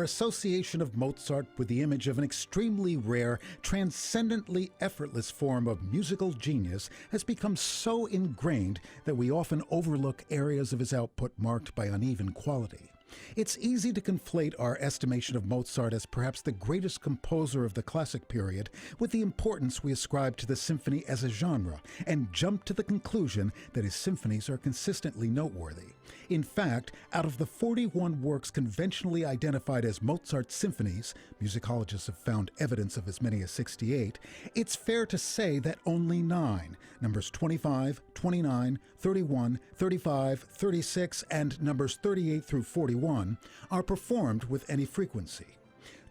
association of Mozart with the image of an extremely rare, transcendently effortless form of musical genius has become so ingrained that we often overlook areas of his output marked by uneven quality. It's easy to conflate our estimation of Mozart as perhaps the greatest composer of the classic period with the importance we ascribe to the symphony as a genre, and jump to the conclusion that his symphonies are consistently noteworthy. In fact, out of the 41 works conventionally identified as Mozart symphonies, musicologists have found evidence of as many as 68, it's fair to say that only 9, numbers 25, 29, 31, 35, 36, and numbers 38 through 41, are performed with any frequency.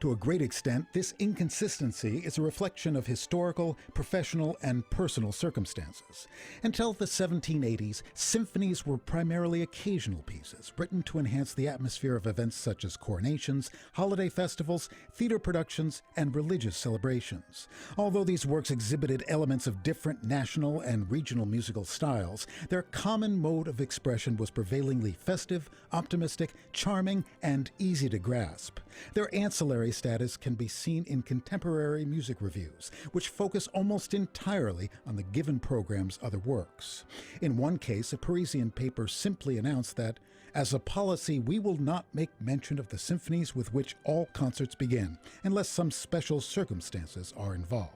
To a great extent, this inconsistency is a reflection of historical, professional, and personal circumstances. Until the 1780s, symphonies were primarily occasional pieces, written to enhance the atmosphere of events such as coronations, holiday festivals, theater productions, and religious celebrations. Although these works exhibited elements of different national and regional musical styles, their common mode of expression was prevailingly festive, optimistic, charming, and easy to grasp. Their ancillary status can be seen in contemporary music reviews, which focus almost entirely on the given program's other works. In one case, a Parisian paper simply announced that, as a policy, we will not make mention of the symphonies with which all concerts begin, unless some special circumstances are involved.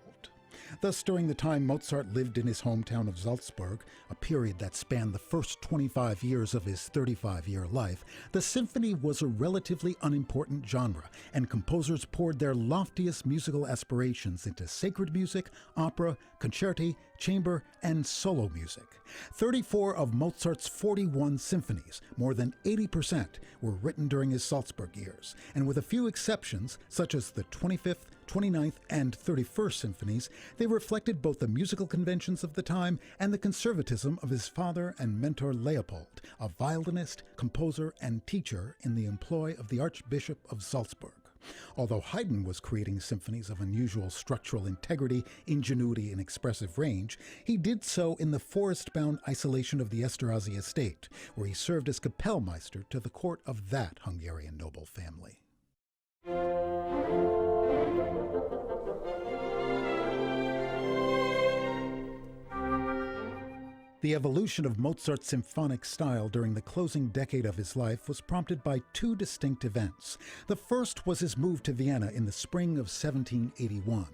Thus, during the time Mozart lived in his hometown of Salzburg, a period that spanned the first 25 years of his 35-year life, the symphony was a relatively unimportant genre, and composers poured their loftiest musical aspirations into sacred music, opera, concerti, chamber, and solo music. 34 of Mozart's 41 symphonies, more than 80%, were written during his Salzburg years, and with a few exceptions, such as the 25th, 29th, and 31st symphonies, they reflected both the musical conventions of the time and the conservatism of his father and mentor Leopold, a violinist, composer, and teacher in the employ of the Archbishop of Salzburg. Although Haydn was creating symphonies of unusual structural integrity, ingenuity, and expressive range, he did so in the forest-bound isolation of the Esterhazy estate, where he served as Kapellmeister to the court of that Hungarian noble family. The evolution of Mozart's symphonic style during the closing decade of his life was prompted by two distinct events. The first was his move to Vienna in the spring of 1781.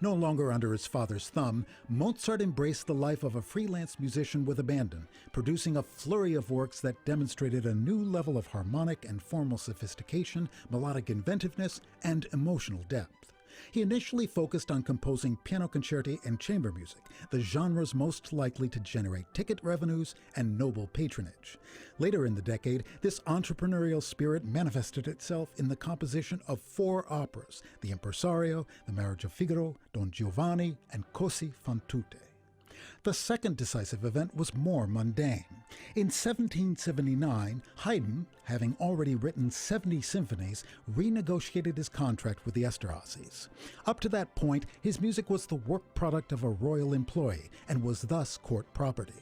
No longer under his father's thumb, Mozart embraced the life of a freelance musician with abandon, producing a flurry of works that demonstrated a new level of harmonic and formal sophistication, melodic inventiveness, and emotional depth. He initially focused on composing piano concerti and chamber music, the genres most likely to generate ticket revenues and noble patronage. Later in the decade, this entrepreneurial spirit manifested itself in the composition of 4 operas: The Impresario, The Marriage of Figaro, Don Giovanni, and Così fan tutte. The second decisive event was more mundane. In 1779, Haydn, having already written 70 symphonies, renegotiated his contract with the Esterhazys. Up to that point, his music was the work product of a royal employee and was thus court property.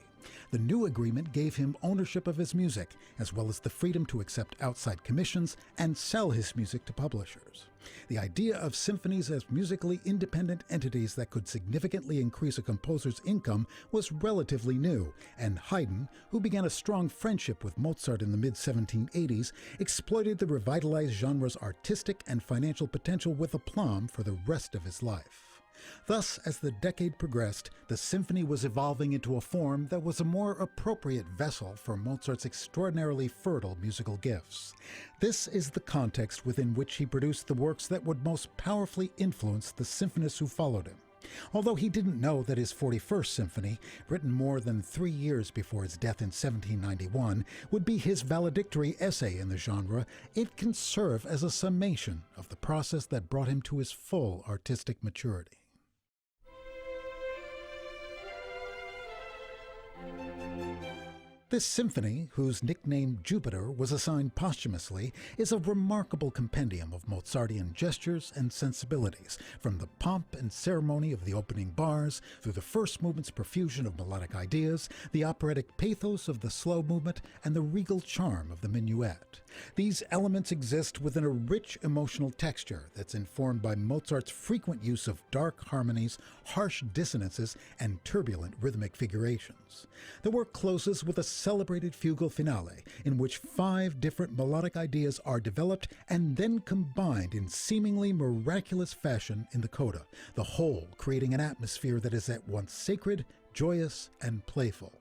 The new agreement gave him ownership of his music, as well as the freedom to accept outside commissions and sell his music to publishers. The idea of symphonies as musically independent entities that could significantly increase a composer's income was relatively new, and Haydn, who began a strong friendship with Mozart in the mid-1780s, exploited the revitalized genre's artistic and financial potential with aplomb for the rest of his life. Thus, as the decade progressed, the symphony was evolving into a form that was a more appropriate vessel for Mozart's extraordinarily fertile musical gifts. This is the context within which he produced the works that would most powerfully influence the symphonists who followed him. Although he didn't know that his 41st symphony, written more than 3 years before his death in 1791, would be his valedictory essay in the genre, it can serve as a summation of the process that brought him to his full artistic maturity. This symphony, whose nickname Jupiter was assigned posthumously, is a remarkable compendium of Mozartian gestures and sensibilities, from the pomp and ceremony of the opening bars, through the first movement's profusion of melodic ideas, the operatic pathos of the slow movement, and the regal charm of the minuet. These elements exist within a rich emotional texture that's informed by Mozart's frequent use of dark harmonies, harsh dissonances, and turbulent rhythmic figurations. The work closes with a celebrated fugal finale, in which 5 different melodic ideas are developed and then combined in seemingly miraculous fashion in the coda, the whole creating an atmosphere that is at once sacred, joyous, and playful.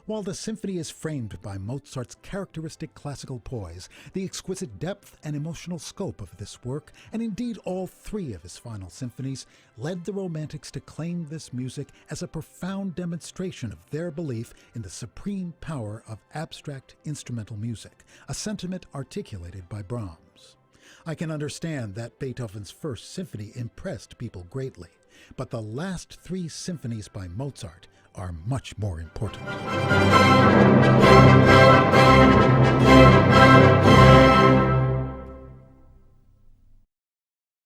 While the symphony is framed by Mozart's characteristic classical poise, the exquisite depth and emotional scope of this work, and indeed all 3 of his final symphonies, led the Romantics to claim this music as a profound demonstration of their belief in the supreme power of abstract instrumental music, a sentiment articulated by Brahms. I can understand that Beethoven's First Symphony impressed people greatly, but the last 3 symphonies by Mozart are much more important.